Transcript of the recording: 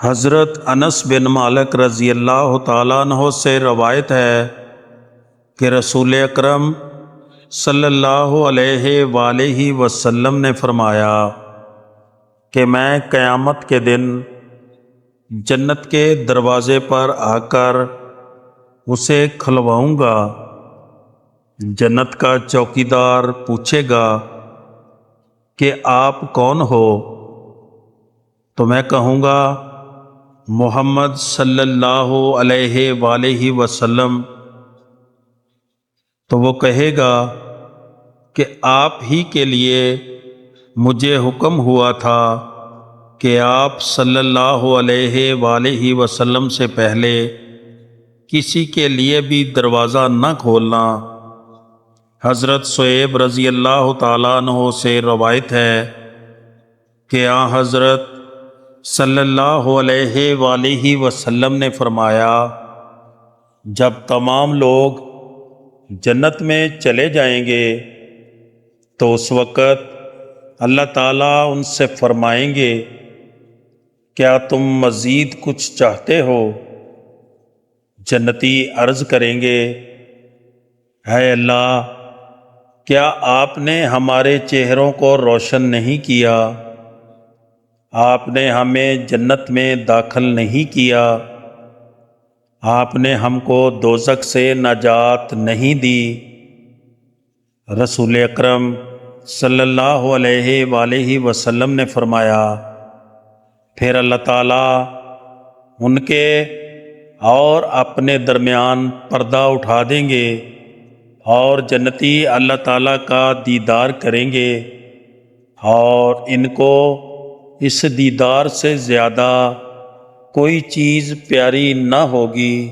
حضرت انس بن مالک رضی اللہ تعالیٰ عنہ سے روایت ہے کہ رسول اکرم صلی اللہ علیہ وآلہ وسلم نے فرمایا کہ میں قیامت کے دن جنت کے دروازے پر آ کر اسے کھلواؤں گا۔ جنت کا چوکیدار پوچھے گا کہ آپ کون ہو؟ تو میں کہوں گا محمد صلی اللہ علیہ وآلہ وسلم۔ تو وہ کہے گا کہ آپ ہی کے لیے مجھے حکم ہوا تھا کہ آپ صلی اللہ علیہ وآلہ وسلم سے پہلے کسی کے لیے بھی دروازہ نہ کھولنا۔ حضرت صہیب رضی اللہ تعالیٰ عنہ سے روایت ہے کہ حضرت صلی اللہ علیہ وآلہ وسلم نے فرمایا، جب تمام لوگ جنت میں چلے جائیں گے تو اس وقت اللہ تعالیٰ ان سے فرمائیں گے، کیا تم مزید کچھ چاہتے ہو؟ جنتی عرض کریں گے، اے اللہ، کیا آپ نے ہمارے چہروں کو روشن نہیں کیا؟ آپ نے ہمیں جنت میں داخل نہیں کیا، آپ نے ہم کو دوزخ سے نجات نہیں دی۔ رسول اکرم صلی اللہ علیہ وآلہ وسلم نے فرمایا، پھر اللہ تعالیٰ ان کے اور اپنے درمیان پردہ اٹھا دیں گے اور جنتی اللہ تعالیٰ کا دیدار کریں گے، اور ان کو اس دیدار سے زیادہ کوئی چیز پیاری نہ ہوگی۔